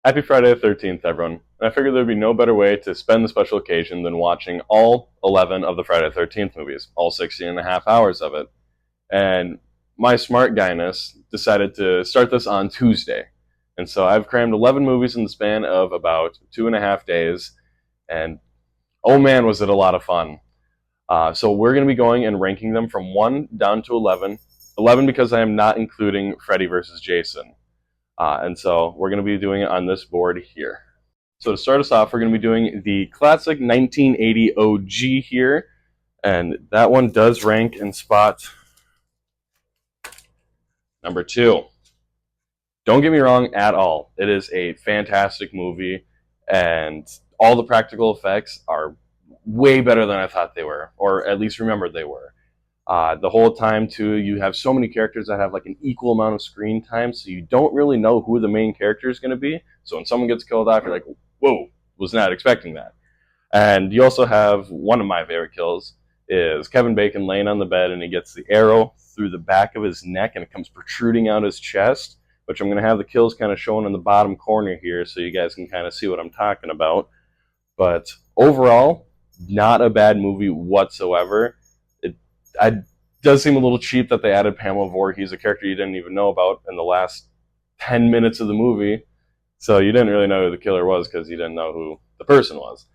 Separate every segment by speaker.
Speaker 1: Happy Friday the 13th, everyone. And I figured there'd be no better way to spend the special occasion than watching all 11 of the Friday the 13th movies, all 16 and a half hours of it. And my smart guyness decided to start this on Tuesday. And so I've crammed 11 movies in the span of about 2.5 days. And oh man, was it a lot of fun. So we're going to be going and ranking them from 1 down to 11. 11 because I am not including Freddy versus Jason. And so we're going to be doing it on this board here. So to start us off, we're going to be doing the classic 1980 OG here. And that one does rank in spot number 2. Don't get me wrong at all. It is a fantastic movie, and all the practical effects are way better than I thought they were, or at least remembered they were. The whole time, too, you have so many characters that have like an equal amount of screen time, so you don't really know who the main character is going to be. So when someone gets killed off, you're like, whoa, was not expecting that. And you also have one of my favorite kills is Kevin Bacon laying on the bed, and he gets the arrow through the back of his neck, and it comes protruding out his chest, which I'm going to have the kills kind of shown in the bottom corner here so you guys can kind of see what I'm talking about. But overall, not a bad movie whatsoever. It does seem a little cheap that they added Pamela Voorhees, a character you didn't even know about, in the last 10 minutes of the movie. So you didn't really know who the killer was because you didn't know who the person was.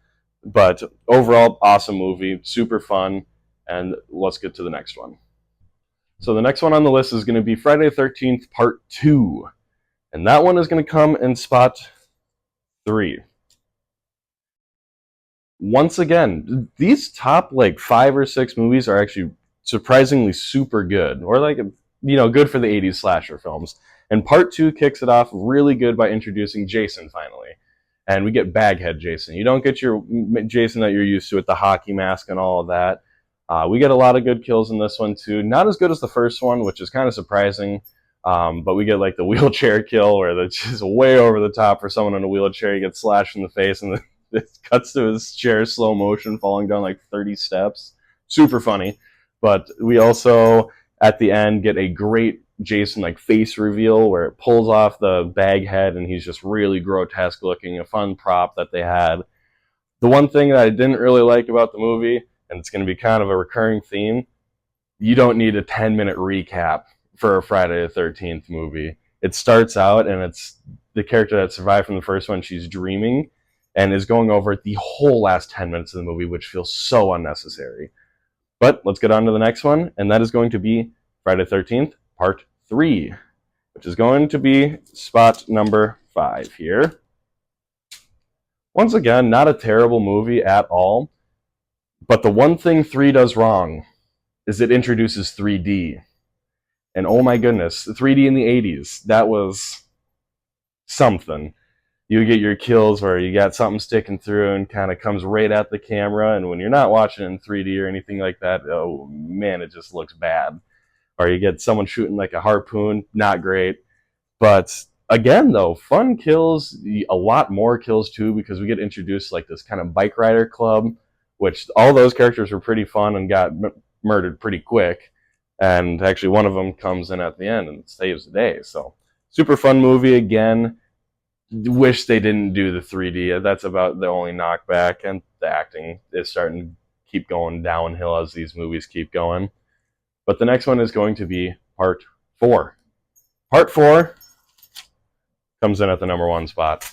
Speaker 1: But overall, awesome movie, super fun, and let's get to the next one. So the next one on the list is going to be Friday the 13th Part 2. And that one is going to come in spot 3. Once again, these top like 5 or 6 movies are actually surprisingly super good, or like, good for the 80s slasher films. And Part 2 kicks it off really good by introducing Jason finally. And we get Baghead Jason. You don't get your Jason that you're used to with the hockey mask and all of that. We get a lot of good kills in this one too. Not as good as the first one, which is kind of surprising. But we get like the wheelchair kill where it's just way over the top for someone in a wheelchair. He gets slashed in the face and it cuts to his chair slow motion falling down like 30 steps. Super funny. But we also, at the end, get a great Jason like face reveal where it pulls off the bag head and he's just really grotesque looking, a fun prop that they had. The one thing that I didn't really like about the movie, and it's going to be kind of a recurring theme, you don't need a 10-minute recap for a Friday the 13th movie. It starts out and it's the character that survived from the first one, she's dreaming and is going over the whole last 10 minutes of the movie, which feels so unnecessary. But let's get on to the next one, and that is going to be Friday the 13th, Part 3, which is going to be spot number 5 here. Once again, not a terrible movie at all, but the one thing 3 does wrong is it introduces 3D. And oh my goodness, 3D in the 80s, that was something. You get your kills where you got something sticking through and kind of comes right at the camera, and when you're not watching it in 3D or anything like that, oh man, it just looks bad. Or you get someone shooting like a harpoon, not great. But again, though, fun kills, a lot more kills too, because we get introduced like this kind of bike rider club, which all those characters were pretty fun and got murdered pretty quick. And actually, one of them comes in at the end and saves the day. So, super fun movie again. Wish they didn't do the 3D. That's about the only knockback, and the acting is starting to keep going downhill as these movies keep going. But the next one is going to be Part 4. Part 4 comes in at the number 1 spot.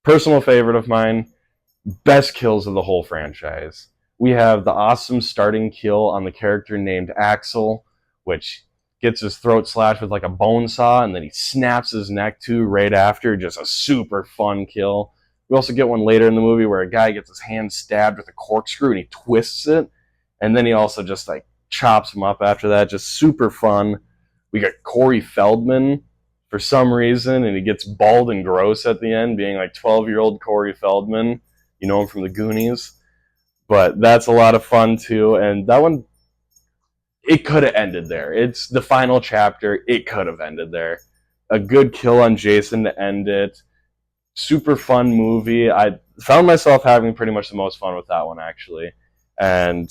Speaker 1: Personal favorite of mine, best kills of the whole franchise. We have the awesome starting kill on the character named Axel, which gets his throat slashed with like a bone saw, and then he snaps his neck too right after. Just a super fun kill. We also get one later in the movie where a guy gets his hand stabbed with a corkscrew and he twists it, and then he also just like chops him up after that. Just super fun. We got Corey Feldman for some reason, and he gets bald and gross at the end, being like 12-year-old Corey Feldman. You know him from the Goonies. But that's a lot of fun too, and that one, it could have ended there. It's the final chapter. It could have ended there. A good kill on Jason to end it. Super fun movie. I found myself having pretty much the most fun with that one, actually. And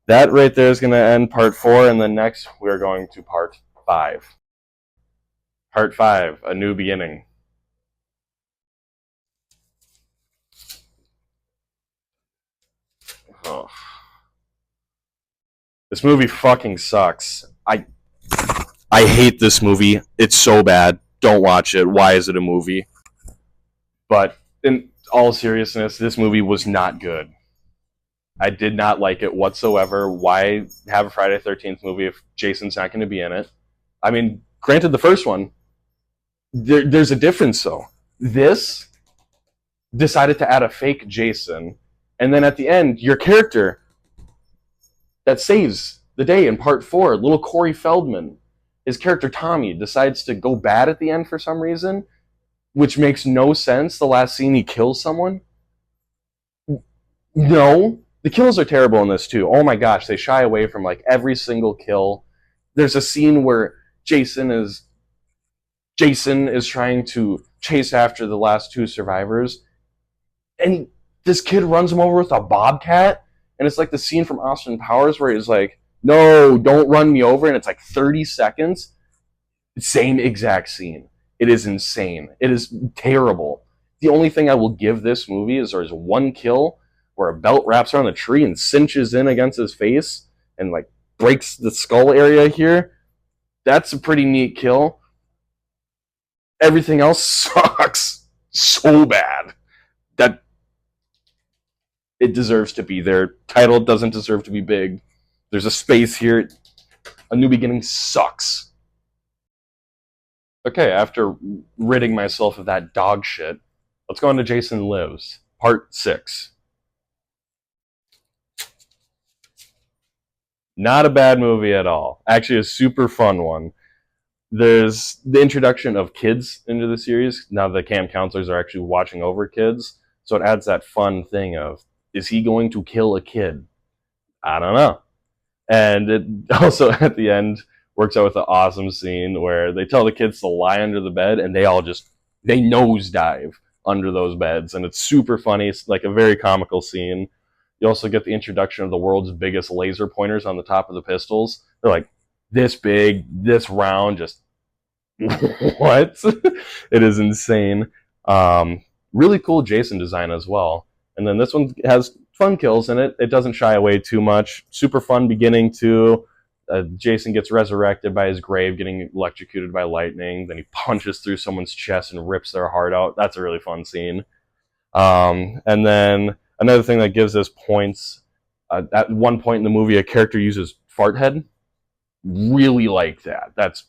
Speaker 1: that right there is going to end Part 4, and then next we're going to Part 5. Part 5, A New Beginning. Oh, this movie fucking sucks. I hate this movie. It's so bad. Don't watch it. Why is it a movie? But in all seriousness, this movie was not good. I did not like it whatsoever. Why have a Friday the 13th movie if Jason's not going to be in it? I mean, granted, the first one, there's a difference, though. This decided to add a fake Jason, and then at the end, your character that saves the day in part 4, little Corey Feldman, his character Tommy, decides to go bad at the end for some reason, which makes no sense. The last scene, he kills someone. No, the kills are terrible in this too. Oh my gosh, they shy away from like every single kill. There's a scene where Jason is trying to chase after the last 2 survivors, and this kid runs him over with a bobcat, and it's like the scene from Austin Powers where he's like, "No, don't run me over," and it's like 30 seconds. Same exact scene. It is insane. It is terrible. The only thing I will give this movie is there's one kill where a belt wraps around a tree and cinches in against his face and like breaks the skull area here. That's a pretty neat kill. Everything else sucks so bad that it deserves to be there. Title doesn't deserve to be big. There's a space here. A New Beginning sucks. Okay, after ridding myself of that dog shit, let's go on to Jason Lives, Part 6. Not a bad movie at all. Actually, a super fun one. There's the introduction of kids into the series. Now the camp counselors are actually watching over kids, so it adds that fun thing of, is he going to kill a kid? I don't know. And it also, at the end, works out with an awesome scene where they tell the kids to lie under the bed, and they nosedive under those beds, and it's super funny. It's like a very comical scene. You also get the introduction of the world's biggest laser pointers on the top of the pistols. They're like this big, this round, just what? It is insane. Really cool Jason design as well. And then this one has fun kills in it. It doesn't shy away too much. Super fun beginning too. Jason gets resurrected by his grave, getting electrocuted by lightning. Then he punches through someone's chest and rips their heart out. That's a really fun scene. And then another thing that gives us points, at one point in the movie, a character uses fart head. Really like that. That's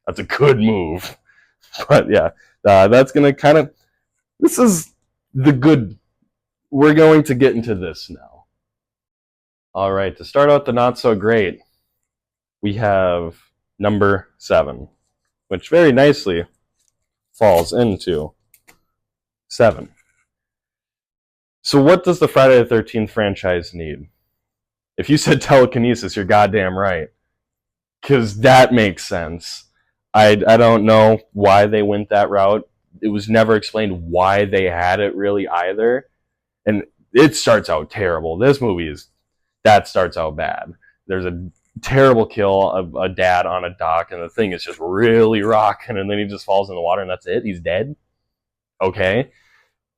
Speaker 1: a good move. But yeah, that's going to kind of, this is the good, we're going to get into this now. All right, to start out the not so great, we have number 7, which very nicely falls into 7. So what does the Friday the 13th franchise need? If you said telekinesis, you're goddamn right. Because that makes sense. I don't know why they went that route. It was never explained why they had it really either. And it starts out terrible. This movie starts out bad. There's a terrible kill of a dad on a dock, and the thing is just really rocking, and then he just falls in the water, and that's it. He's dead. Okay.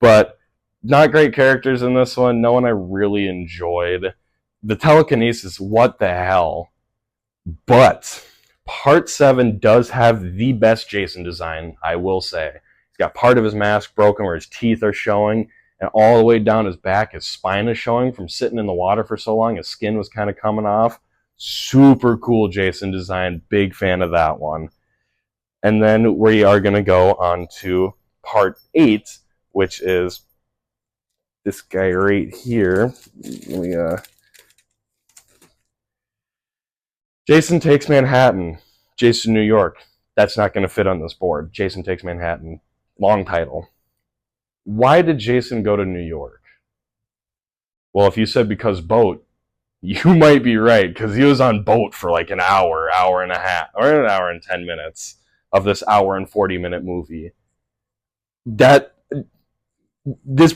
Speaker 1: But not great characters in this one. No one I really enjoyed. The telekinesis, what the hell? But Part 7 does have the best Jason design, I will say. He's got part of his mask broken where his teeth are showing, and all the way down his back, his spine is showing from sitting in the water for so long. His skin was kind of coming off. Super cool Jason design. Big fan of that one. And then we are going to go on to Part 8, which is this guy right here. Jason Takes Manhattan. Jason New York. That's not going to fit on this board. Jason Takes Manhattan. Long title. Why did Jason go to New York? Well, if you said because boat, you might be right, because he was on boat for like an hour, hour and a half, or an hour and 10 minutes of this hour and 40-minute movie. This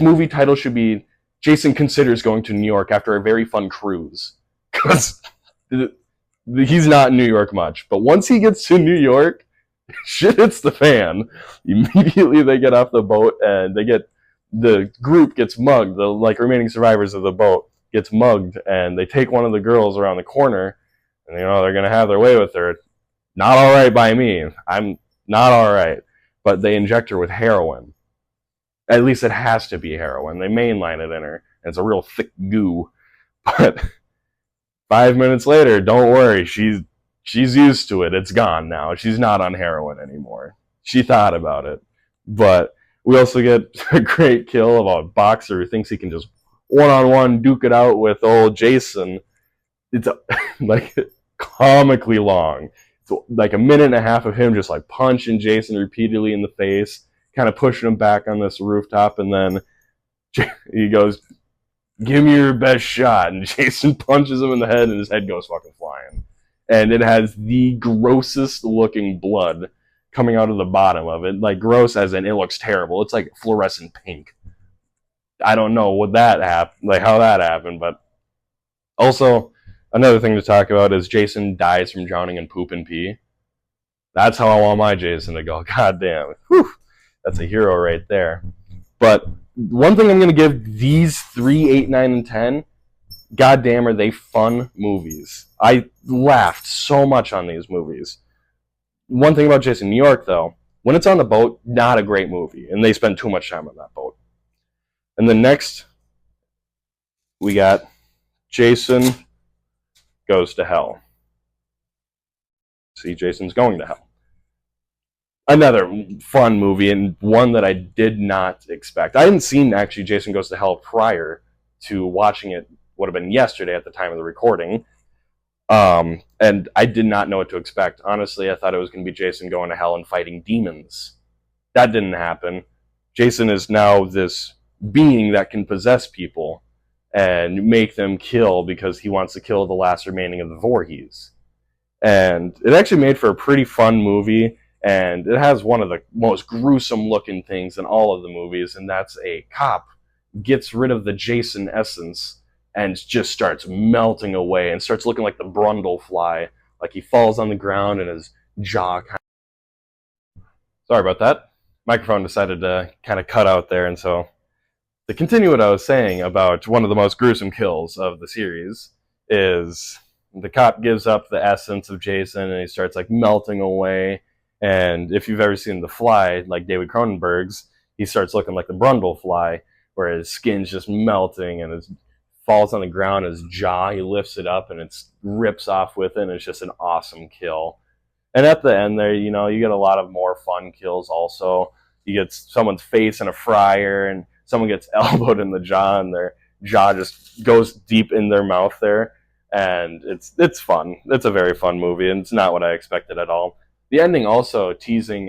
Speaker 1: movie title should be Jason Considers Going to New York After a Very Fun Cruise. Because he's not in New York much. But once he gets to New York, shit hits the fan. Immediately they get off the boat, and the group gets mugged. The remaining survivors of the boat gets mugged, and they take one of the girls around the corner, and they're gonna have their way with her. Not all right by me. I'm not all right, but they inject her with heroin. At least it has to be heroin. They mainline it in her, and it's a real thick goo. But 5 minutes later, don't worry, she's used to it. It's gone now. She's not on heroin anymore. She thought about it. But we also get a great kill of a boxer who thinks he can just one-on-one duke it out with old Jason. It's like comically long. It's like a minute and a half of him just like punching Jason repeatedly in the face, kind of pushing him back on this rooftop, and then he goes, "Give me your best shot," and Jason punches him in the head, and his head goes fucking flying. And it has the grossest looking blood coming out of the bottom of it. Like, gross as in it looks terrible. It's like fluorescent pink. I don't know what that happened, like how that happened, but also another thing to talk about is Jason dies from drowning in poop and pee. That's how I want my Jason to go. God damn. Whew. That's a hero right there. But one thing I'm going to give these 3, 8, 9, and 10, goddamn are they fun movies. I laughed so much on these movies. One thing about Jason New York, though, when it's on the boat, not a great movie, and they spend too much time on that boat. And then next, we got Jason Goes to Hell. See, Jason's going to hell. Another fun movie, and one that I did not expect. I hadn't seen, actually, Jason Goes to Hell prior to watching it. Would have been yesterday at the time of the recording. And I did not know what to expect. Honestly, I thought it was going to be Jason going to hell and fighting demons. That didn't happen. Jason is now this being that can possess people and make them kill because he wants to kill the last remaining of the Voorhees. And it actually made for a pretty fun movie, and it has one of the most gruesome looking things in all of the movies, and that's a cop gets rid of the Jason essence and just starts melting away and starts looking like the Brundlefly. Like he falls on the ground and his jaw kind of... Sorry about that. Microphone decided to kind of cut out there, and so to continue what I was saying about one of the most gruesome kills of the series is the cop gives up the essence of Jason and he starts like melting away. And if you've ever seen The Fly, like David Cronenberg's, he starts looking like the Brundlefly, where his skin's just melting and his falls on the ground, his jaw, he lifts it up and it rips off with it, and it's just an awesome kill. And at the end there, you get a lot of more fun kills also. You get someone's face in a fryer, and someone gets elbowed in the jaw, and their jaw just goes deep in their mouth there. And it's fun. It's a very fun movie, and it's not what I expected at all. The ending also teasing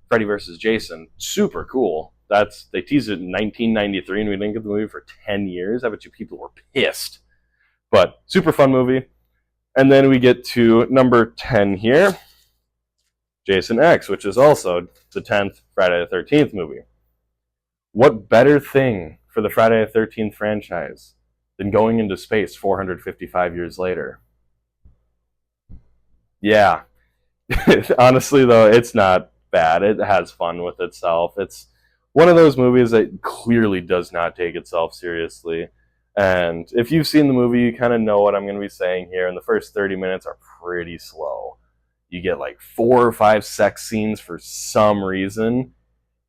Speaker 1: Freddy vs. Jason, super cool. They teased it in 1993, and we didn't get the movie for 10 years. I bet you people were pissed. But super fun movie. And then we get to number 10 here, Jason X, which is also the 10th Friday the 13th movie. What better thing for the Friday the 13th franchise than going into space 455 years later? Yeah. Honestly, though, it's not bad. It has fun with itself. It's one of those movies that clearly does not take itself seriously. And if you've seen the movie, you kind of know what I'm going to be saying here. And the first 30 minutes are pretty slow. You get like 4 or 5 sex scenes for some reason.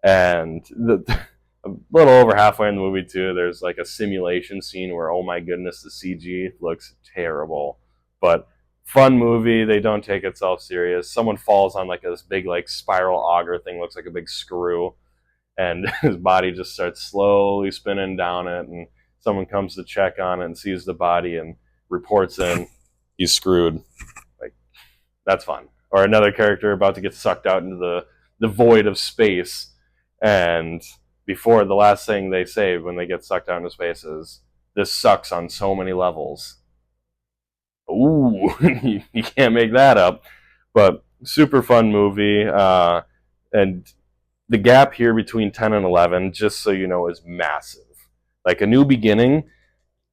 Speaker 1: And a little over halfway in the movie, too, there's like a simulation scene where, oh my goodness, the CG looks terrible. But fun movie. They don't take itself serious. Someone falls on like this big like spiral auger thing, looks like a big screw. And his body just starts slowly spinning down it, and someone comes to check on it and sees the body and reports in, he's screwed. Like, that's fun. Or another character about to get sucked out into the void of space, and before the last thing they say when they get sucked out into space is, this sucks on so many levels. Ooh, you can't make that up. But super fun movie, and the gap here between 10 and 11, just so you know, is massive. Like, A New Beginning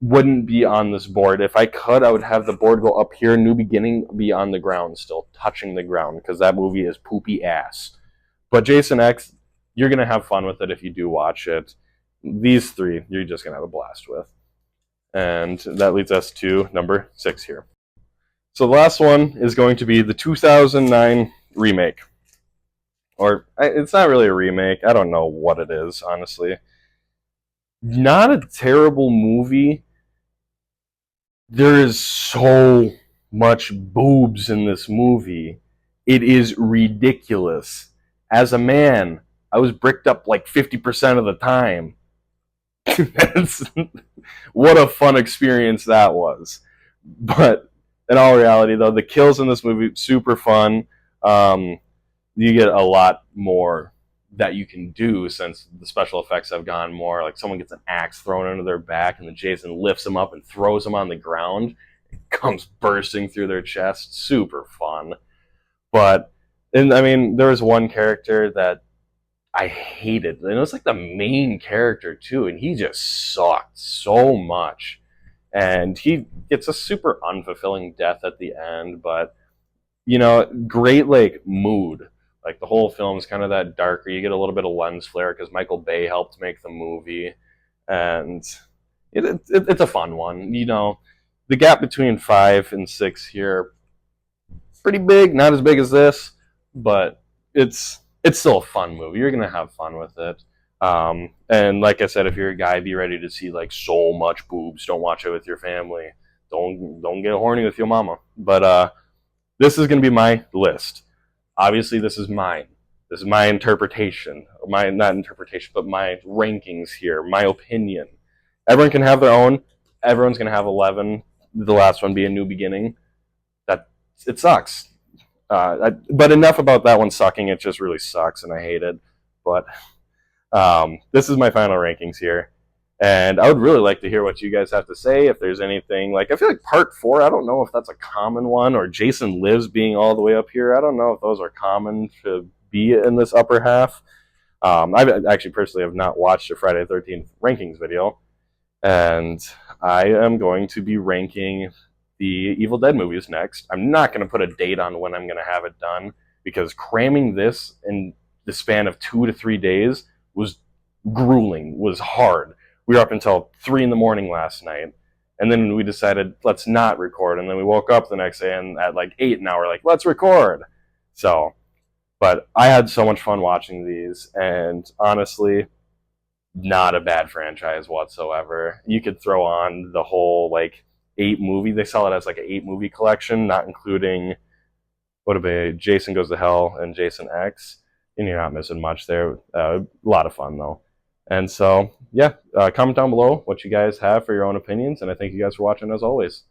Speaker 1: wouldn't be on this board. If I could, I would have the board go up here, New Beginning be on the ground still, touching the ground, because that movie is poopy ass. But Jason X, you're going to have fun with it if you do watch it. These 3, you're just going to have a blast with. And that leads us to number 6 here. So the last one is going to be the 2009 remake. Or, it's not really a remake. I don't know what it is, honestly. Not a terrible movie. There is so much boobs in this movie. It is ridiculous. As a man, I was bricked up like 50% of the time. What a fun experience that was. But in all reality, though, the kills in this movie super fun. You get a lot more that you can do since the special effects have gone more. Like someone gets an axe thrown into their back, and then Jason lifts them up and throws them on the ground. It comes bursting through their chest. Super fun. But, and I mean, there was one character that I hated, and it was like the main character too, and he just sucked so much. And he gets a super unfulfilling death at the end, but great like mood. Like the whole film is kind of that darker. You get a little bit of lens flare because Michael Bay helped make the movie, and it's a fun one. The gap between 5 and 6 here, pretty big. Not as big as this, but it's still a fun movie. You're gonna have fun with it. And like I said, if you're a guy, be ready to see like so much boobs. Don't watch it with your family. Don't get horny with your mama. But this is gonna be my list. Obviously, this is mine. This is my interpretation. My not interpretation, but my rankings here. My opinion. Everyone can have their own. Everyone's gonna have 11. The last one be a new beginning. It sucks. But enough about that one sucking. It just really sucks, and I hate it. But this is my final rankings here. And I would really like to hear what you guys have to say. If there's anything, like, I feel like part 4, I don't know if that's a common one, or Jason Lives being all the way up here. I don't know if those are common to be in this upper half. I actually personally have not watched a Friday the 13th rankings video. And I am going to be ranking the Evil Dead movies next. I'm not going to put a date on when I'm going to have it done, because cramming this in the span of 2 to 3 days was grueling, was hard. We were up until 3 in the morning last night, and then we decided let's not record, and then we woke up the next day and at like 8 now we're like, let's record. So, but I had so much fun watching these, and honestly, not a bad franchise whatsoever. You could throw on the whole like 8 movie. They sell it as like an 8 movie collection, not including what would be Jason Goes to Hell and Jason X, and you're not missing much there. A lot of fun though. And so, yeah, comment down below what you guys have for your own opinions, and I thank you guys for watching as always.